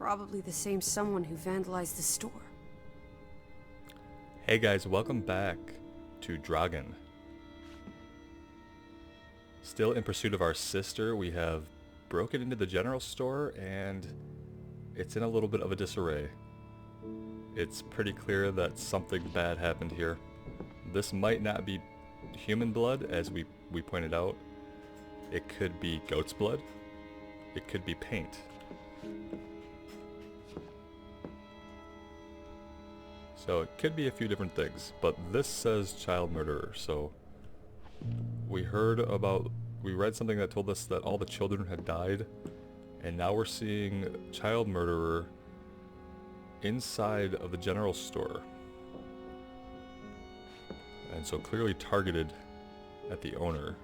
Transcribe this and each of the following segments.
Probably the same someone who vandalized the store. Hey guys, welcome back to Draugen. Still in pursuit of our sister, we have broken into the general store and it's in a little bit of a disarray. It's pretty clear that something bad happened here. This might not be human blood, as we pointed out. It could be goat's blood. It could be paint. So it could be a few different things, but this says child murderer, so we read something that told us that all the children had died, and now we're seeing child murderer inside of the general store. And so clearly targeted at the owner,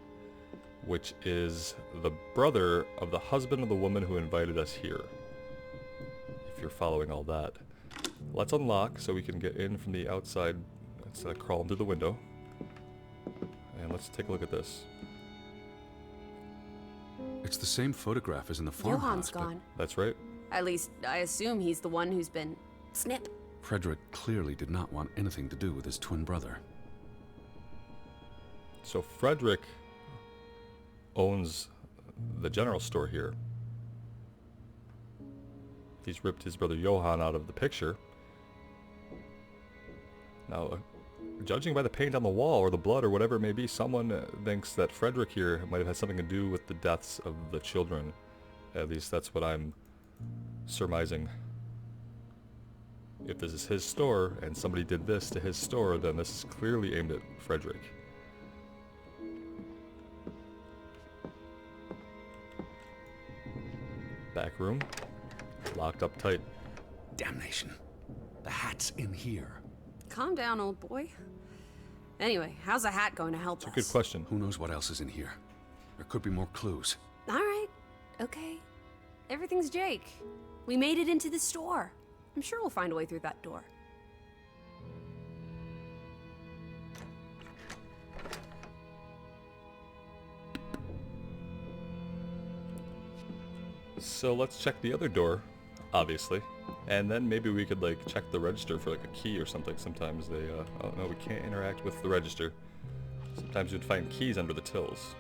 which is the brother of the husband of the woman who invited us here. If you're following all that. Let's unlock so we can get in from the outside instead of crawling through the window. And let's take a look at this. It's the same photograph as in the farmhouse. Johan's gone. That's right. At least, I assume he's the one who's been... snip. Frederick clearly did not want anything to do with his twin brother. So Frederick owns the general store here. He's ripped his brother Johann out of the picture. Now, judging by the paint on the wall or the blood or whatever it may be, someone thinks that Frederick here might have had something to do with the deaths of the children. At least that's what I'm surmising. If this is his store and somebody did this to his store, then this is clearly aimed at Frederick. Back room. Locked up tight. Damnation. The hat's in here. Calm down, old boy. Anyway, how's a hat going to help us? It's a good question. Who knows what else is in here? There could be more clues. Alright, okay. Everything's Jake. We made it into the store. I'm sure we'll find a way through that door. So let's check the other door, obviously. And then maybe we could like check the register for like a key or something. Sometimes they, oh no, we can't interact with the register. Sometimes you'd find keys under the tills.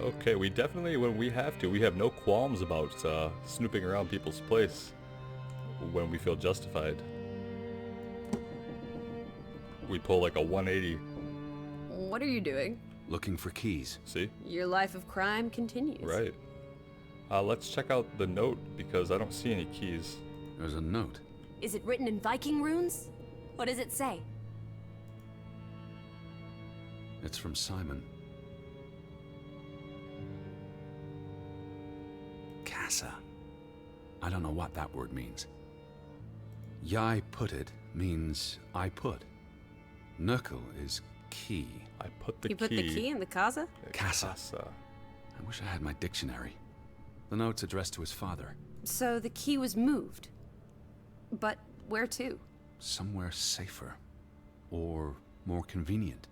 Okay, we definitely, when we have to, we have no qualms about snooping around people's place when we feel justified. We pull like a 180. What are you doing? Looking for keys. See? Your life of crime continues. Right. Let's check out the note because I don't see any keys. There's a note. Is it written in Viking runes? What does it say? It's from Simon. Casa. I don't know what that word means. Yai put it means I put. Knuckle is key. I put the key. You put the key in the casa? Casa. I wish I had my dictionary. The note's addressed to his father. So the key was moved. But where to? Somewhere safer. Or more convenient.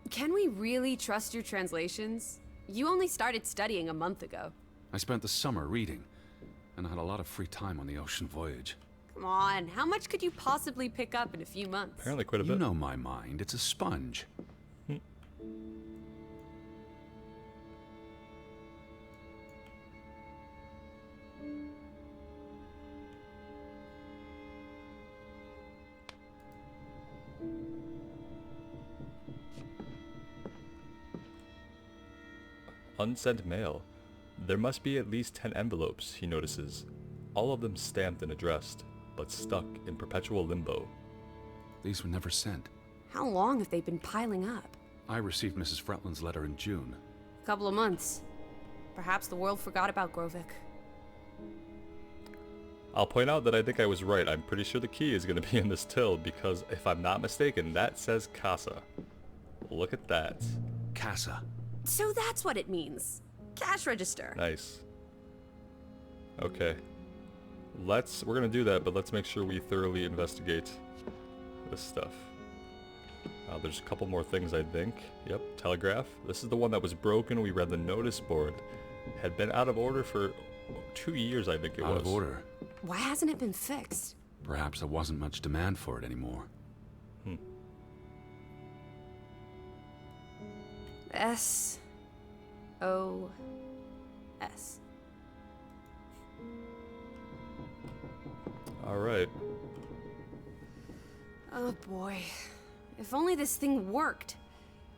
Can we really trust your translations? You only started studying a month ago. I spent the summer reading, and I had a lot of free time on the ocean voyage. Come on, how much could you possibly pick up in a few months? Apparently quite a bit. You know my mind, it's a sponge. Unsent mail. There must be at least 10 envelopes, he notices. All of them stamped and addressed, but stuck in perpetual limbo. These were never sent. How long have they been piling up? I received Mrs. Fretland's letter in June. A couple of months. Perhaps the world forgot about Grovik. I'll point out that I think I was right. I'm pretty sure the key is going to be in this till because if I'm not mistaken, that says Casa. Look at that. Casa. So that's what it means. Cash register. Nice. Okay. We're going to do that, but let's make sure we thoroughly investigate this stuff. There's a couple more things, I think. Yep, telegraph. This is the one that was broken. We read the notice board. Had been out of order for 2 years, I think it was. Out of order. Why hasn't it been fixed? Perhaps there wasn't much demand for it anymore. SOS. Alright. Oh boy. If only this thing worked.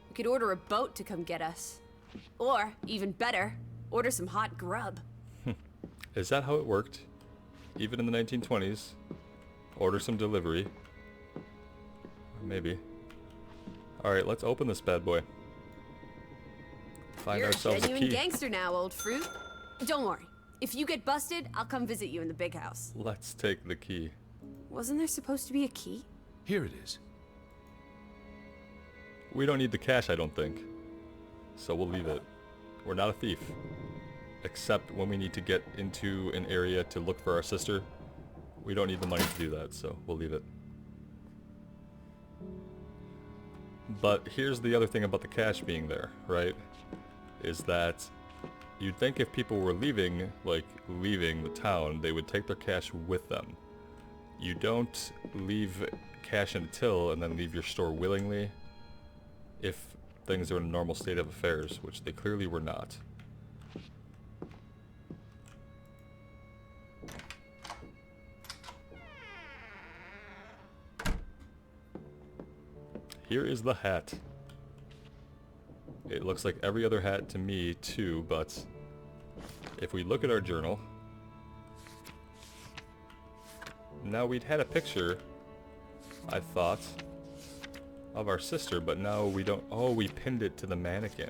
We could order a boat to come get us. Or, even better, order some hot grub. Is that how it worked? Even in the 1920s? Order some delivery? Maybe. Alright, let's open this bad boy. Find You're ourselves a a genuine key. gangster now, old fruit. Don't worry. If you get busted, I'll come visit you in the big house. Let's take the key. Wasn't there supposed to be a key? Here it is. We don't need the cash, I don't think. So we'll leave it. We're not a thief. Except when we need to get into an area to look for our sister. We don't need the money to do that, so we'll leave it. But here's the other thing about the cash being there, right? Is that you'd think if people were leaving, like leaving the town, they would take their cash with them. You don't leave cash in a till and then leave your store willingly if things are in a normal state of affairs, which they clearly were not. Here is the hat. It looks like every other hat to me too, but if we look at our journal, now we'd had a picture, I thought, of our sister, but now we don't. Oh, we pinned it to the mannequin.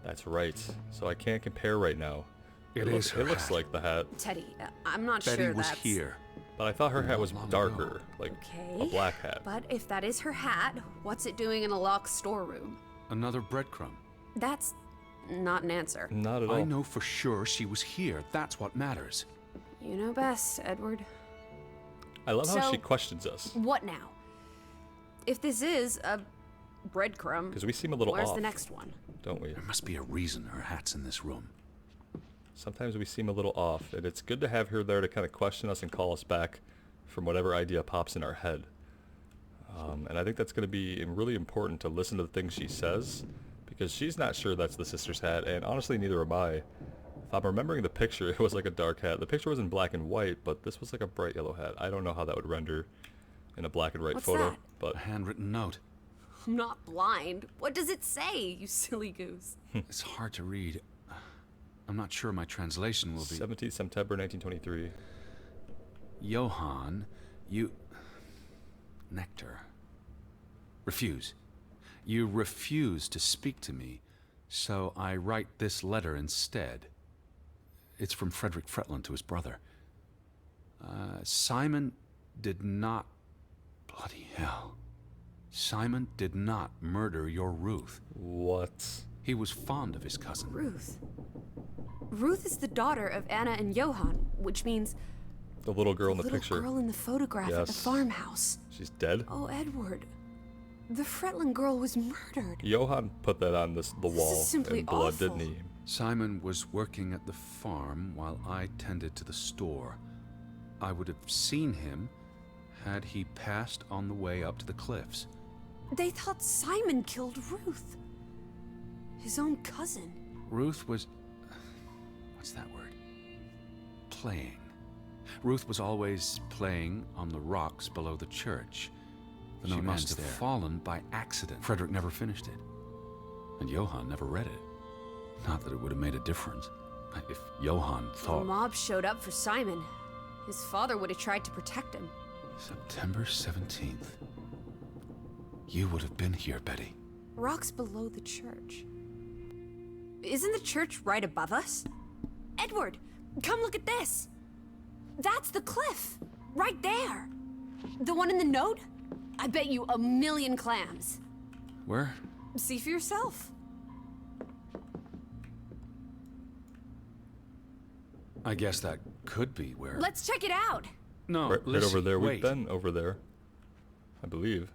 That's right. So I can't compare right now. It looks hat. like the hat, Teddy, I'm not Betty sure was that's... here. but I thought her hat was Not long darker, ago. like Okay. a black hat. But if that is her hat, what's it doing in a locked storeroom? Another breadcrumb. That's not an answer. Not at all. I know for sure she was here. That's what matters. You know best, Edward. I love how So- she questions us, What now? If this is a breadcrumb, because we seem a little where's off, the next one? don't we? There must be a reason her hat's in this room. Sometimes we seem a little off, and it's good to have her there to kind of question us and call us back from whatever idea pops in our head. And I think that's going to be really important to listen to the things she says, because she's not sure that's the sister's hat, and honestly, neither am I. If I'm remembering the picture, it was like a dark hat. The picture was in black and white, but this was like a bright yellow hat. I don't know how that would render in a black and white What's photo, that? but A handwritten note. I'm not blind. What does it say, you silly goose? It's hard to read. I'm not sure my translation will be. 17th September 1923. Johann, you... Nectar. Refuse. You refuse to speak to me, so I write this letter instead. It's from Frederick Fretland to his brother. Simon did not... Bloody hell. Simon did not murder your Ruth. What? He was fond of his cousin. Ruth. Ruth is the daughter of Anna and Johann, which means The little girl in the little picture. girl in the photograph at the Yes. farmhouse. She's dead? Oh, Edward. The Fretland girl was murdered. Johann put that on the wall simply in blood, awful. didn't he? Simon was working at the farm while I tended to the store. I would have seen him had he passed on the way up to the cliffs. They thought Simon killed Ruth. His own cousin. Ruth was... what's that word? Playing. Ruth was always playing on the rocks below the church. She must have fallen by accident. Frederick never finished it. And Johann never read it. Not that it would have made a difference. If Johann The thought... mob showed up for Simon. His father would have tried to protect him. September 17th. You would have been here, Betty. Rocks below the church. Isn't the church right above us? Edward, come look at this. That's the cliff. Right there. The one in the note? I bet you 1,000,000 clams. Where? See for yourself. I guess that could be where... Let's check it out. No, Right Lissie, over there. wait. We've been over there, I believe.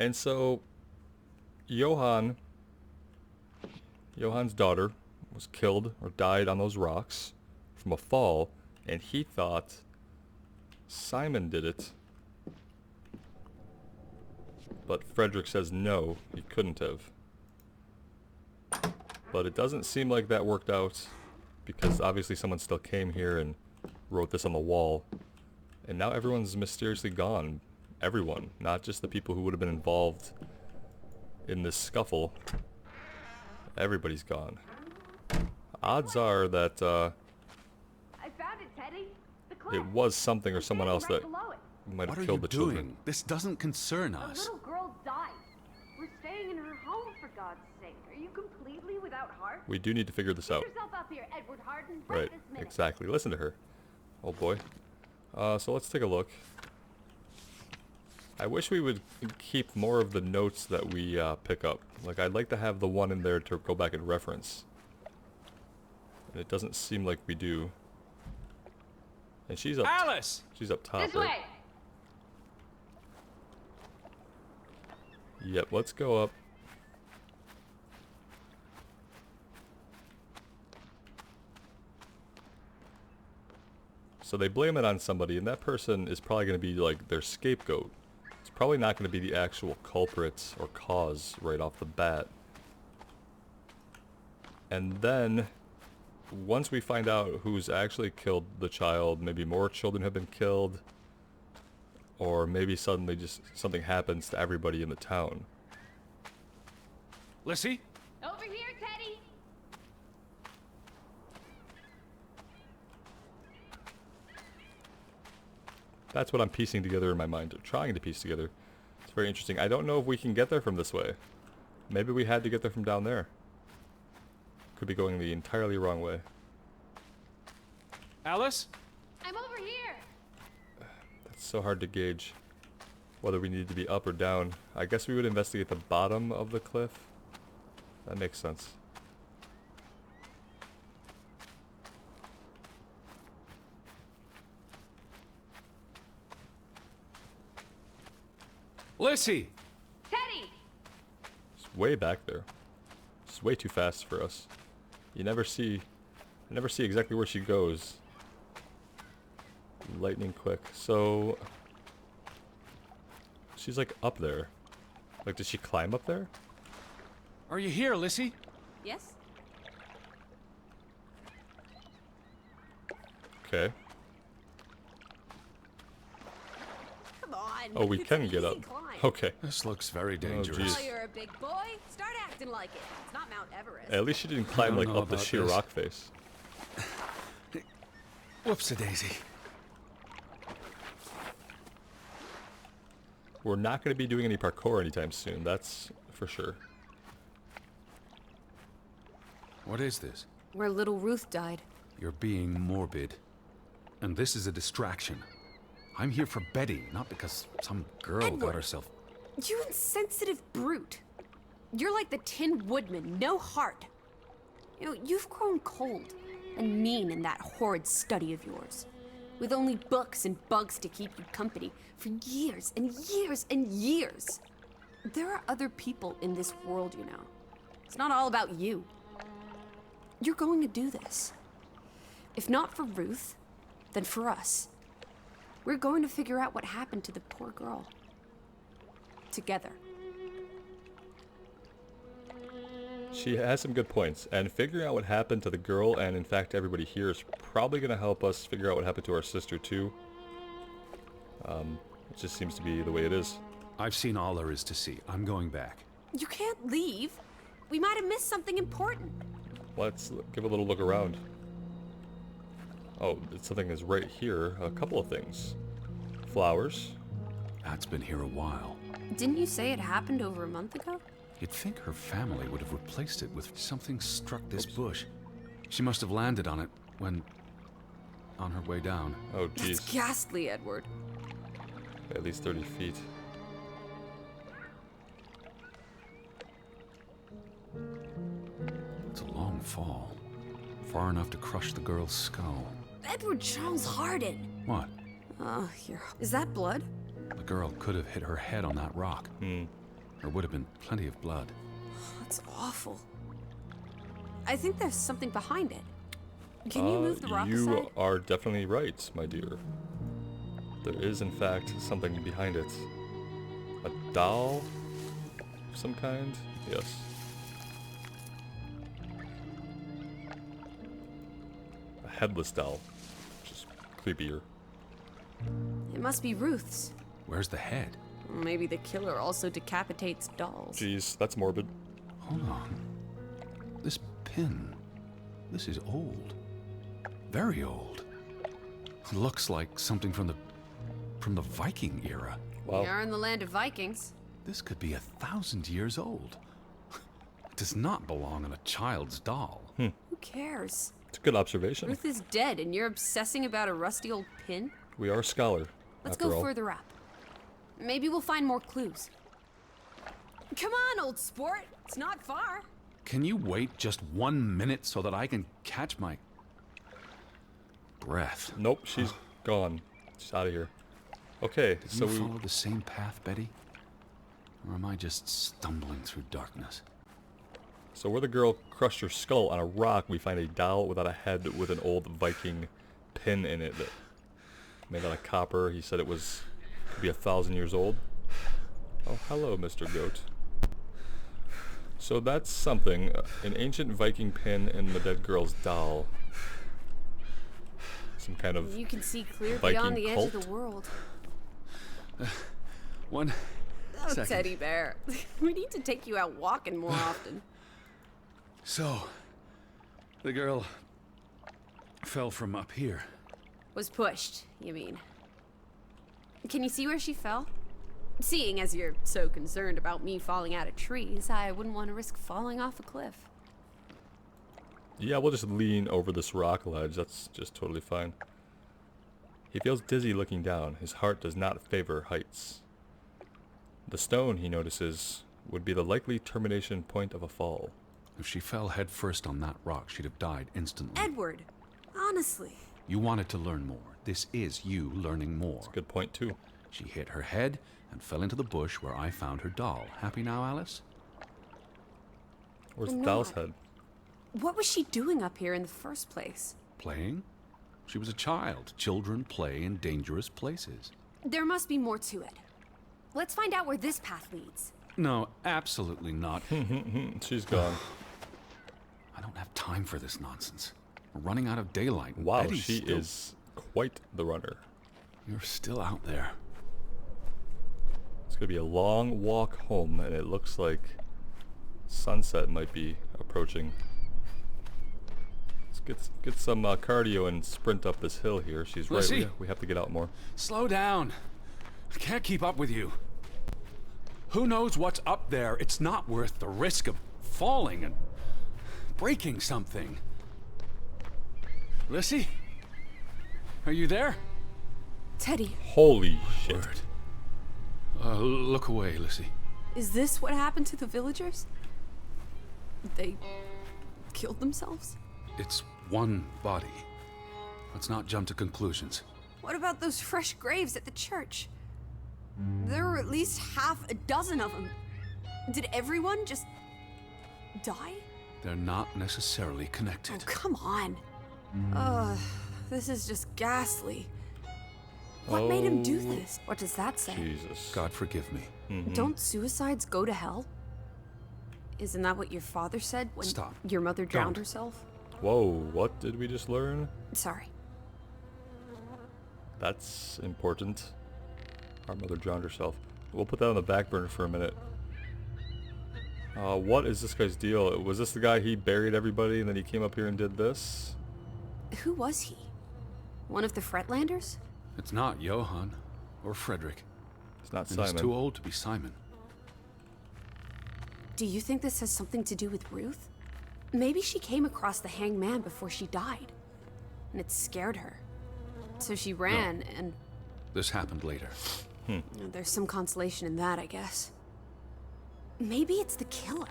And so, Johan's daughter was killed or died on those rocks from a fall, and he thought Simon did it. But Frederick says no, he couldn't have. But it doesn't seem like that worked out, because obviously someone still came here and wrote this on the wall. And now everyone's mysteriously gone. Everyone, not just the people who would have been involved in this scuffle. Everybody's gone. Odds are that I found it, Teddy. The cliff. it was something or someone else that Below it. might What have are killed you the children. doing? This doesn't concern A us. little girl died. We're staying in her home, for God's sake. Are you completely without heart? We do need to figure this out. Get yourself up here, Edward Harden. Right, This minute. exactly. Listen to her. Oh boy. So let's take a look. I wish we would keep more of the notes that we pick up. Like, I'd like to have the one in there to go back and reference. And it doesn't seem like we do. And she's up. Alice! She's up top, This right? way. Yep. Let's go up. So they blame it on somebody, and that person is probably going to be like their scapegoat. It's probably not going to be the actual culprit or cause right off the bat. And then, once we find out who's actually killed the child, maybe more children have been killed, or maybe suddenly just something happens to everybody in the town. Lissie? Over here, Teddy. That's what I'm piecing together in my mind, or trying to piece together. It's very interesting. I don't know if we can get there from this way. Maybe we had to get there from down there. Could be going the entirely wrong way. Alice? I'm over here. It's so hard to gauge whether we need to be up or down. I guess we would investigate the bottom of the cliff. That makes sense. Lissie! Teddy. It's way back there. It's way too fast for us. I never see exactly where she goes. Lightning quick. So she's like up there. Like, did she climb up there? Are you here, Lissie? Yes? Okay. Come on. Oh, we it's can an get easy up. climb. Okay. This looks very dangerous. geez. Oh, you're a big boy. Start acting like it. It's not Mount Everest. At least she didn't climb don't like know up the about sheer this. rock face. Whoops-a-daisy. We're not going to be doing any parkour anytime soon, that's for sure. What is this? Where little Ruth died. You're being morbid. And this is a distraction. I'm here for Betty, not because some girl got Edward. herself... You insensitive brute. You're like the Tin Woodman, no heart. You know, you've grown cold and mean in that horrid study of yours. With only books and bugs to keep you company for years and years and years. There are other people in this world, you know. It's not all about you. You're going to do this. If not for Ruth, then for us. We're going to figure out what happened to the poor girl. Together. She has some good points, and figuring out what happened to the girl, and in fact everybody here, is probably going to help us figure out what happened to our sister too. It just seems to be the way it is. I've seen all there is to see. I'm going back. You can't leave. We might have missed something important. Let's give a little look around. Oh, something is right here. A couple of things. Flowers. That's been here a while. Didn't you say it happened over a month ago? You'd think her family would have replaced it with something struck this bush. She must have landed on it when... on her way down. Oh, That's jeez. ghastly, Edward. At least 30 feet. It's a long fall. Far enough to crush the girl's skull. Edward Charles Harden. What? Oh, here. Is that blood? The girl could have hit her head on that rock. There would have been plenty of blood. That's awful. I think there's something behind it. Can you move the rock aside? You are definitely right, my dear. There is, in fact, something behind it. A doll of some kind? Yes. A headless doll, which is creepier. It must be Ruth's. Where's the head? Maybe the killer also decapitates dolls. Jeez, that's morbid. Hold on. This pin. This is old. Very old. It looks like something from the Viking era. Wow. We are in the land of Vikings. This could be 1,000 years old. It does not belong on a child's doll. Who cares? It's a good observation. Ruth is dead and you're obsessing about a rusty old pin? We are a scholar, Let's after go all. further up. Maybe we'll find more clues. Come on, old sport. It's not far. Can you wait just 1 minute so that I can catch my breath? Nope, she's gone. She's out of here. Okay, Did so you we... follow the same path, Betty? Or am I just stumbling through darkness? So where the girl crushed her skull on a rock, we find a doll without a head with an old Viking pin in it that made out of copper. He said it was could be 1,000 years old. Oh, hello, Mr. Goat. So that's something. An ancient Viking pin in the dead girl's doll. Some kind of You can see clear Viking beyond the edge of cult? the world. One Oh, second. teddy bear. We need to take you out walking more often. So, the girl fell from up here. Was pushed, you mean? Can you see where she fell? Seeing as you're so concerned about me falling out of trees, I wouldn't want to risk falling off a cliff. Yeah, we'll just lean over this rock ledge. That's just totally fine. He feels dizzy looking down. His heart does not favor heights. The stone, he notices, would be the likely termination point of a fall. If she fell headfirst on that rock, she'd have died instantly. Edward, honestly. You wanted to learn more. This is you learning more. Good point, too. She hit her head and fell into the bush where I found her doll. Happy now, Alice? Where's I'm the doll's not. head? What was she doing up here in the first place? Playing? She was a child. Children play in dangerous places. There must be more to it. Let's find out where this path leads. No, absolutely not. She's gone. I don't have time for this nonsense. We're running out of daylight. Wow, Betty's she still- is quite the runner. You're still out there. It's gonna be a long walk home, and it looks like sunset might be approaching. Let's get some cardio and sprint up this hill here. She's right. Lissie? We have to get out more. Slow down. I can't keep up with you. Who knows what's up there? It's not worth the risk of falling and breaking something. Lissie? Are you there? Teddy, Holy shit. Word. Look away, Lissie. is this what happened to the villagers? They killed themselves? It's one body. Let's not jump to conclusions. What about those fresh graves at the church? There were at least half a dozen of them. Did everyone just die? They're not necessarily Oh, connected. come on. Ugh, this is just ghastly. What made him do Oh, this? What does that say? Jesus. God forgive me. Don't suicides go to hell? Isn't that what your father said when Stop. your mother drowned Don't. herself? Whoa, what did we just learn? Sorry. That's important. Our mother drowned herself. We'll put that on the back burner for a minute. What is this guy's deal? Was this the guy he buried everybody and then he came up here and did this? Who was he? One of the Fretlanders? It's not Johann or Frederick. It's not And Simon. he's too old to be Simon. Do you think this has something to do with Ruth? Maybe she came across the hanged man before she died, and it scared her. So she ran, and This happened later. there's some consolation in that, I guess. Maybe it's the killer.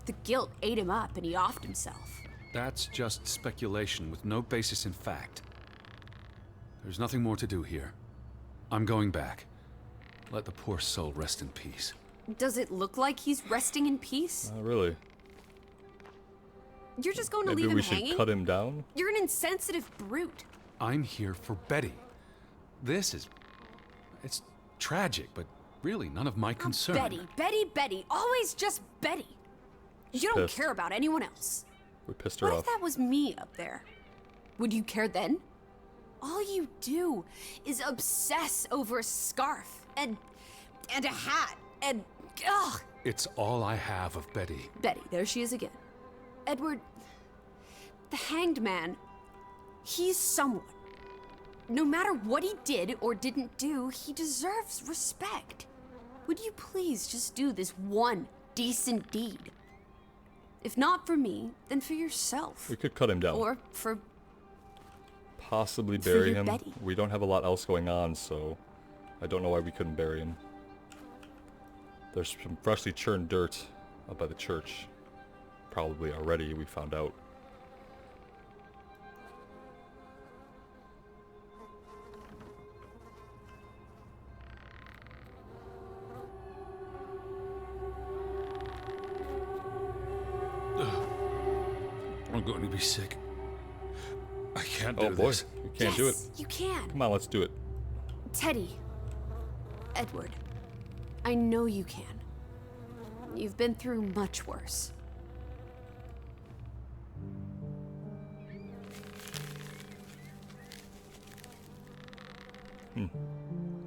The guilt ate him up, and he offed himself. That's just speculation with no basis in fact. There's nothing more to do here. I'm going back. Let the poor soul rest in peace. Does it look like he's resting in peace? Not really. You're just going to Maybe leave him we should hanging? cut him down? You're an insensitive brute. I'm here for Betty. It's tragic, but really none of my concern. Betty. Always just Betty. You don't pissed. care about anyone else. We pissed her What off. if that was me up there? Would you care then? All you do is obsess over a scarf and a hat and ugh. It's all I have of Betty. Betty, there she is again. Edward, the hanged man, he's someone. No matter what he did or didn't do, he deserves respect. Would you please just do this one decent deed? If not for me, then for yourself. We could cut him down. Or for possibly for bury your him. Betty. We don't have a lot else going on, so I don't know why we couldn't bury him. There's some freshly churned dirt up by the church. Probably already, we found out. I'm going to be sick. I can't do Oh boy, this. you can't do it. Yes, you can. Come on, let's do it. Teddy. Edward. I know you can. You've been through much worse.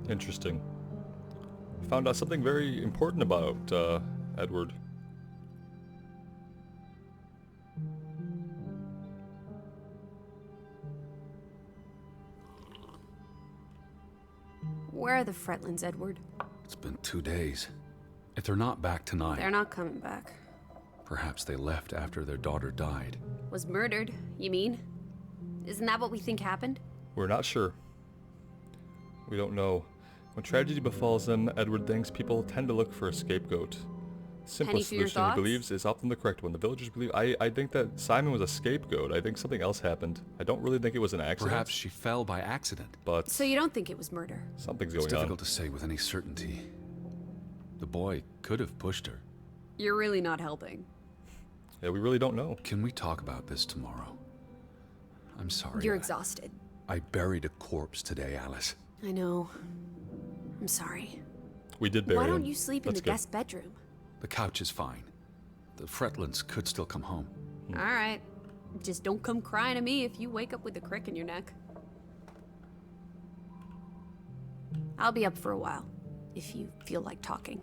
Interesting. Found out something very important about Edward. Where are the Fretlands, Edward? It's been 2 days. If they're not back tonight, They're not coming back. perhaps they left after their daughter died. Was murdered, you mean? Isn't that what we think happened? We're not sure. We don't know. When tragedy befalls them, Edward thinks people tend to look for a scapegoat. The simplest for your solution, he thoughts? believes, is often the correct one. The villagers believe... I think that Simon was a scapegoat. I think something else happened. I don't really think it was an accident. Perhaps she fell by accident. But So you don't think it was murder? something's It's going on. difficult to say with any certainty. The boy could have pushed her. You're really not helping. Yeah, we really don't know. Can we talk about this tomorrow? I'm sorry. You're exhausted. I buried a corpse today, Alice. I know. I'm sorry. We did bury Why him. don't you sleep in That's the good. guest bedroom? The couch is fine. The Fretlands could still come home. All right. Just don't come crying to me if you wake up with a crick in your neck. I'll be up for a while, if you feel like talking.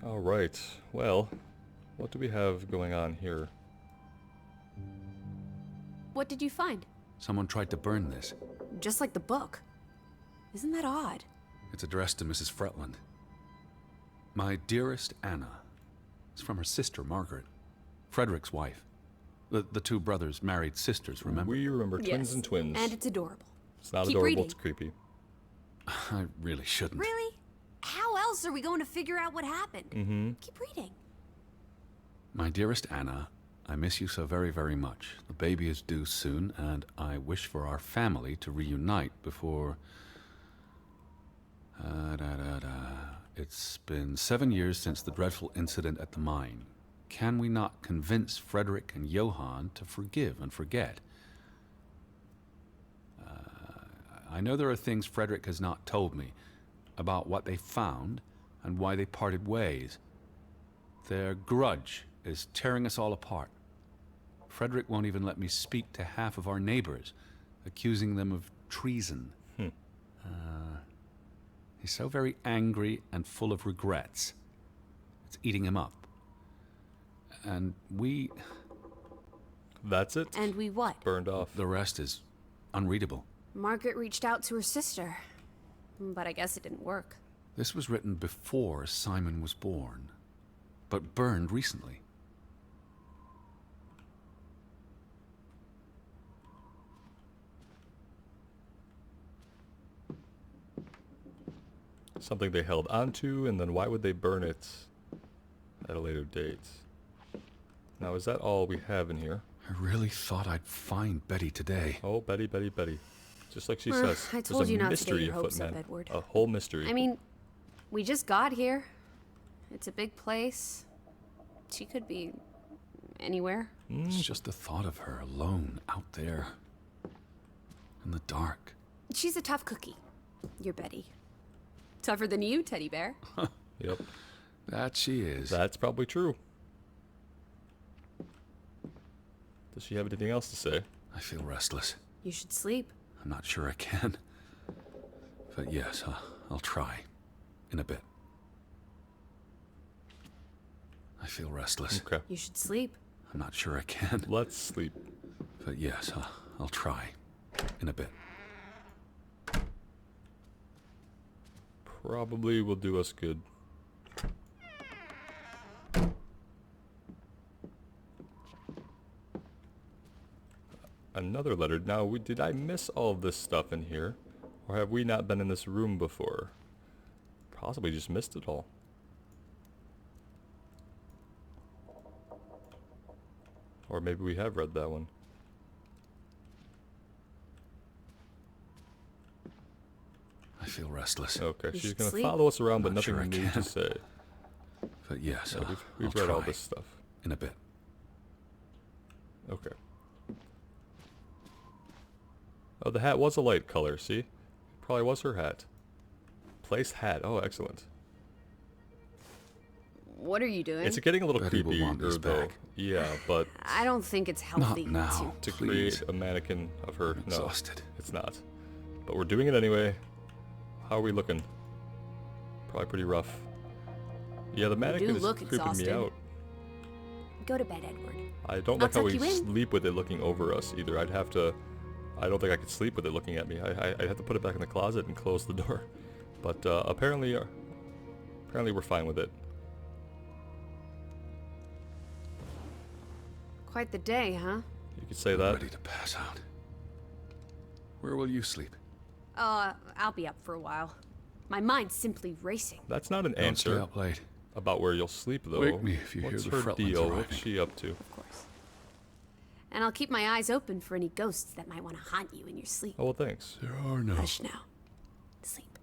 All right. Well, what do we have going on here? What did you find? Someone tried to burn this. Just like the book. Isn't that odd? It's addressed to Mrs. Fretland. My dearest Anna. It's from her sister, Margaret. Frederick's wife. The two brothers married sisters, remember? We remember twins Yes, and twins. And it's adorable. It's not Keep adorable, reading. it's creepy. I really shouldn't. Really? How else are we going to figure out what happened? Keep reading. My dearest Anna, I miss you so very, very much. The baby is due soon, and I wish for our family to reunite before... It's been 7 years since the dreadful incident at the mine. Can we not convince Frederick and Johann to forgive and forget? I know there are things Frederick has not told me about what they found and why they parted ways. Their grudge is tearing us all apart. Frederick won't even let me speak to half of our neighbors, accusing them of treason. He's so very angry and full of regrets. It's eating him up. And we... That's it? And we what? Burned off. The rest is unreadable. Margaret reached out to her sister. But I guess it didn't work. This was written before Simon was born, but burned recently. Something they held onto, and then why would they burn it at a later date? Now, is that all we have in here? I really thought I'd find Betty today. Oh, Betty, Betty, Betty. Just like she Well, says. I There's told a you not to mystery get your afoot, hopes up, man. Edward. A whole mystery. I mean, we just got here. It's a big place. She could be anywhere. It's just the thought of her alone out there in the dark. She's a tough cookie. You're Betty. Tougher than you, teddy bear. Yep. That she is. That's probably true. Does she have anything else to say? I feel restless. You should sleep. I'm not sure I can. But yes, I'll try. In a bit. I feel restless. Okay. You should sleep. I'm not sure I can. Let's sleep. But yes, I'll try. In a bit. Probably will do us good. Another letter. Now, did I miss all of this stuff in here? Or have we not been in this room before? Possibly just missed it all. Or maybe we have read that one. I feel restless. Okay, You she's should gonna sleep. follow us around, but Not nothing sure I new to can. say. But yes, Yeah, we've I'll read all try. this stuff. In a bit. Okay. Oh, the hat was a light color, see? Probably was her hat. Place hat. Oh, excellent. What are you doing? It's getting a little Betty will creepy, want these though. back. Yeah, but I don't think it's healthy Not now. to Please. create a mannequin of her, I'm no, exhausted. it's not. But we're doing it anyway. How are we looking? Probably pretty rough. Yeah, the mannequin is look creeping exhausted. me out. Go to bed, Edward. I don't I'll like how tuck we you in. sleep with it looking over us either. I don't think I could sleep with it looking at me. I'd have to put it back in the closet and close the door. But apparently we're fine with it. Quite the day, huh? You could say I'm that. ready to pass out. Where will you sleep? I'll be up for a while. My mind's simply racing. That's not an Don't stay answer up late. about where you'll sleep, though. Wake me if you hear What's the her Fretlands deal? arriving. What's she up to? Of course. And I'll keep my eyes open for any ghosts that might want to haunt you in your sleep. Oh, well, thanks. There are no. Hush now. Sleep.